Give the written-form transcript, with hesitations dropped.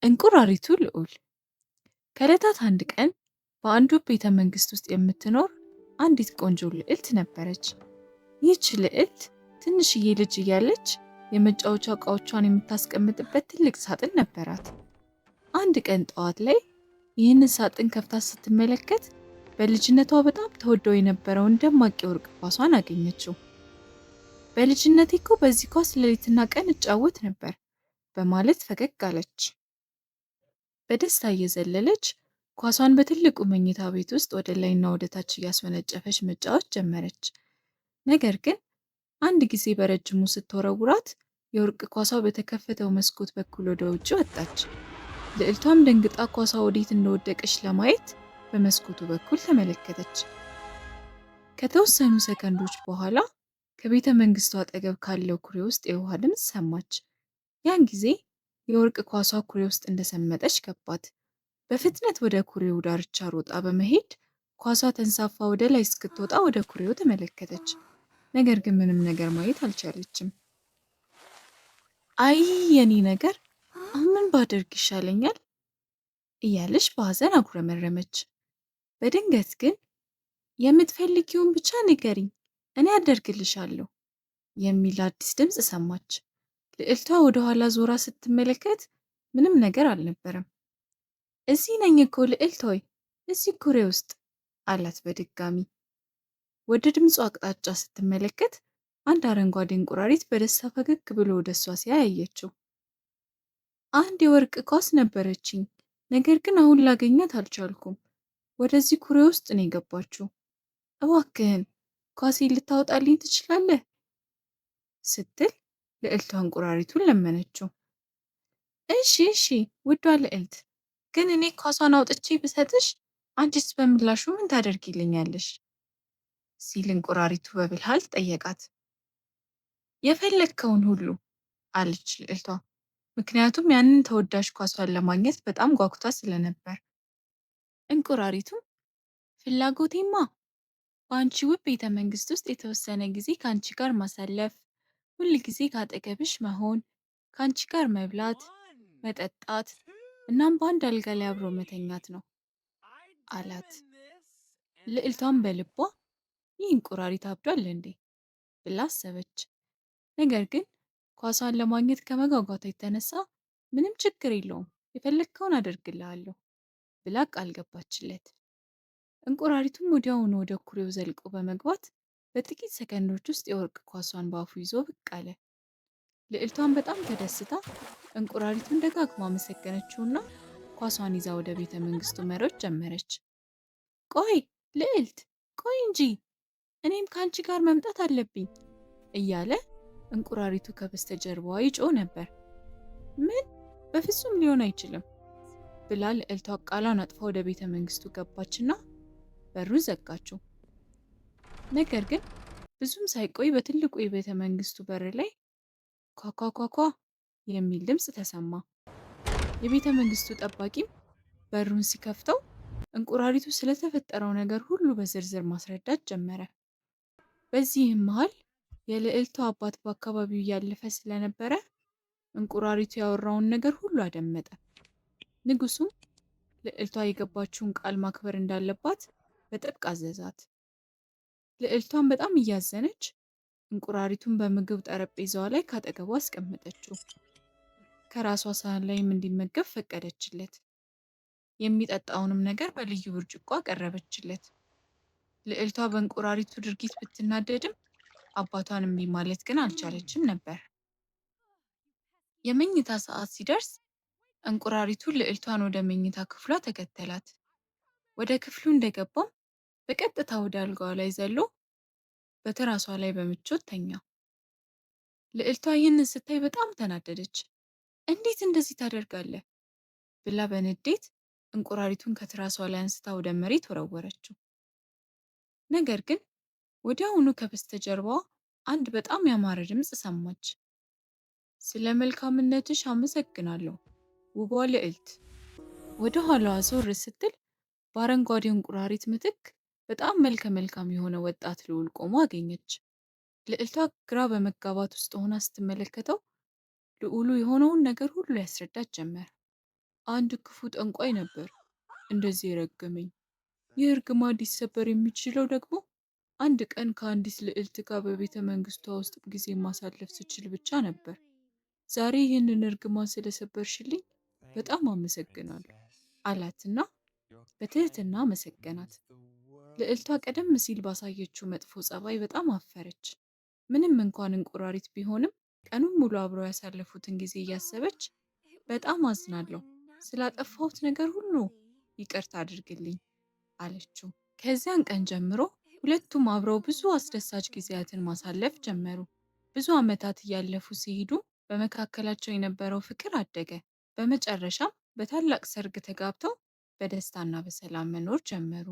እንቁራሪቱ ልዑል። ከዕለታት አንድ ቀን በአንዱ ቤተ መንግሥት ውስጥ የምትኖር አንዲት ቆንጆ ልዕልት ነበረች። ይህች ልዕልት ትንሽዬ ልጅ እያለች የመጫወቻ ዕቃዎቿን የምታስቀምጥበት ትልቅ ሳጥን ነበራት። አንድ ቀን ጠዋት ላይ ይህንን ሳጥን ከፍታ ስትመለከት በልጅነቷ በጣም ተወደው የነበረውን ደማቅ የወርቅ ኳሷን አገኘችው። በልጅነቴ እኮ በዚህ ኳስ ሌሊትና ቀን እጫወት ነበር በማለት ፈገግ አለች። በደስታ እየዘለለች ኳሷን በትልቁ መኝታ ቤት ውስጥ ወደ ላይና ወደ ታች እያስወነጨፈች መጫወት ጀመረች። ነገር ግን አንድ ጊዜ በረጅሙ ስትወረውራት የወርቅ ኳሷ በተከፈተው መስኮት በኩል ወደ ውጭ ወጣች። ልዕልቷም ደንግጣ ኳሷ ወዴት እንደወደቀች ለማየት በመስኮቱ በኩል ተመለከተች። ከተወሰኑ ሰከንዶች በኋላ ከቤተ መንግስቱ አጠገብ ካለው ኩሬ ውስጥ የውሃ ድምፅ ሰማች። ያን ጊዜ የወርቅ ኳሷ ኩሬ ውስጥ እንደሰመጠች ገባት። በፍጥነት ወደ ኩሬው ዳርቻ ሮጣ በመሄድ ኳሷ ተንሳፋ ወደ ላይ እስክትወጣ ወደ ኩሬው ተመለከተች። ነገር ግን ምንም ነገር ማየት አልቻለችም። አይ የኔ ነገር፣ አሁን ምን ባደርግ ይሻለኛል እያለች በሐዘን አጉረመረመች። በድንገት ግን የምትፈልጊውን ብቻ ንገሪኝ፣ እኔ አደርግልሻለሁ የሚል አዲስ ድምፅ ሰማች። ልዕልቷ ወደ ኋላ ዞራ ስትመለከት ምንም ነገር አልነበረም። እዚህ ነኝ እኮ ልዕልት ሆይ፣ እዚህ ኩሬ ውስጥ አላት በድጋሚ። ወደ ድምፁ አቅጣጫ ስትመለከት አንድ አረንጓዴ እንቁራሪት በደስታ ፈገግ ብሎ ወደ እሷ ሲያይ አየችው። አንድ የወርቅ ኳስ ነበረችኝ፣ ነገር ግን አሁን ላገኛት አልቻልኩም። ወደዚህ ኩሬ ውስጥ ነው የገባችው። እባክህን ኳሴን ልታወጣልኝ ትችላለህ? ስትል ልዕልቷ እንቁራሪቱን ለመነችው። እሺ እሺ ውዷ ልዕልት፣ ግን እኔ ኳሷን አውጥቼ ብሰጥሽ አንቺስ በምላሹ ምን ታደርጊልኛለሽ? ሲል እንቁራሪቱ በብልሃት ጠየቃት። የፈለግከውን ሁሉ አለች ልዕልቷ፣ ምክንያቱም ያንን ተወዳጅ ኳሷን ለማግኘት በጣም ጓጉታ ስለነበር። እንቁራሪቱም ፍላጎቴማ በአንቺ ውብ ቤተ መንግስት ውስጥ የተወሰነ ጊዜ ከአንቺ ጋር ማሳለፍ፣ ሁል ጊዜ ከአጠገብሽ መሆን፣ ከአንቺ ጋር መብላት፣ መጠጣት እናም በአንድ አልጋ ላይ አብሮ መተኛት ነው አላት። ልዕልቷም በልቧ ይህ እንቁራሪት አብዷል እንዴ ብላ አሰበች። ነገር ግን ኳሷን ለማግኘት ከመጓጓቷ የተነሳ ምንም ችግር የለውም የፈለግከውን አደርግልሃለሁ ብላ ቃል ገባችለት። እንቁራሪቱም ወዲያውኑ ወደ ኩሬው ዘልቆ በመግባት በጥቂት ሰከንዶች ውስጥ የወርቅ ኳሷን በአፉ ይዞ ብቅ አለ። ልዕልቷን በጣም ተደስታ እንቁራሪቱን ደጋግማ አመሰገነችውና ኳሷን ይዛ ወደ ቤተ መንግስቱ መሮጥ ጀመረች። ቆይ ልዕልት፣ ቆይ እንጂ እኔም ከአንቺ ጋር መምጣት አለብኝ እያለ እንቁራሪቱ ከበስተጀርባዋ ይጮህ ነበር። ምን? በፍጹም ሊሆን አይችልም ብላ ልዕልቷ ቃሏን አጥፋ ወደ ቤተ መንግስቱ ገባችና በሩን ዘጋችው። ነገር ግን ብዙም ሳይቆይ በትልቁ የቤተ መንግስቱ በር ላይ ኳኳኳኳ የሚል ድምፅ ተሰማ። የቤተ መንግስቱ ጠባቂም በሩን ሲከፍተው እንቁራሪቱ ስለተፈጠረው ነገር ሁሉ በዝርዝር ማስረዳት ጀመረ። በዚህም መሃል የልዕልቷ አባት በአካባቢው እያለፈ ስለነበረ እንቁራሪቱ ያወራውን ነገር ሁሉ አደመጠ። ንጉሱም ልዕልቷ የገባችውን ቃል ማክበር እንዳለባት በጥብቅ አዘዛት። ልዕልቷን በጣም እያዘነች እንቁራሪቱን በምግብ ጠረጴዛዋ ላይ ካጠገቧ አስቀመጠችው። ከራሷ ሳህን ላይም እንዲመገብ ፈቀደችለት። የሚጠጣውንም ነገር በልዩ ብርጭቆ አቀረበችለት። ልዕልቷ በእንቁራሪቱ ድርጊት ብትናደድም አባቷን እምቢ ማለት ግን አልቻለችም ነበር። የመኝታ ሰዓት ሲደርስ እንቁራሪቱ ልዕልቷን ወደ መኝታ ክፍሏ ተከተላት። ወደ ክፍሉ እንደገባም በቀጥታ ወደ አልጋዋ ላይ ዘሎ በትራሷ ላይ በምቾት ተኛ። ልዕልቷ ይህንን ስታይ በጣም ተናደደች። እንዴት እንደዚህ ታደርጋለህ? ብላ በንዴት እንቁራሪቱን ከትራሷ ላይ አንስታ ወደ መሬት ወረወረችው። ነገር ግን ወዲያውኑ ከበስተጀርባዋ አንድ በጣም ያማረ ድምፅ ሰማች። ስለ መልካምነትሽ አመሰግናለሁ ውቧ ልዕልት። ወደ ኋላዋ ዞር ስትል በአረንጓዴው እንቁራሪት ምትክ በጣም መልከ መልካም የሆነ ወጣት ልዑል ቆሞ አገኘች። ልዕልቷ ግራ በመጋባት ውስጥ ሆና ስትመለከተው ልዑሉ የሆነውን ነገር ሁሉ ያስረዳት ጀመር። አንድ ክፉ ጠንቋይ ነበር እንደዚህ የረገመኝ። ይህ እርግማን ሊሰበር የሚችለው ደግሞ አንድ ቀን ከአንዲት ልዕልት ጋር በቤተ መንግስቷ ውስጥ ጊዜ ማሳለፍ ስችል ብቻ ነበር። ዛሬ ይህንን እርግማን ስለሰበርሽልኝ በጣም አመሰግናለሁ አላትና በትህትና አመሰገናት። ልዕልቷ ቀደም ሲል ባሳየችው መጥፎ ጸባይ በጣም አፈረች። ምንም እንኳን እንቁራሪት ቢሆንም ቀኑን ሙሉ አብረው ያሳለፉትን ጊዜ እያሰበች በጣም አዝናለሁ፣ ስላጠፋሁት ነገር ሁሉ ይቅርታ አድርግልኝ አለችው። ከዚያን ቀን ጀምሮ ሁለቱም አብረው ብዙ አስደሳች ጊዜያትን ማሳለፍ ጀመሩ። ብዙ ዓመታት እያለፉ ሲሄዱ በመካከላቸው የነበረው ፍቅር አደገ። በመጨረሻም በታላቅ ሰርግ ተጋብተው በደስታና በሰላም መኖር ጀመሩ።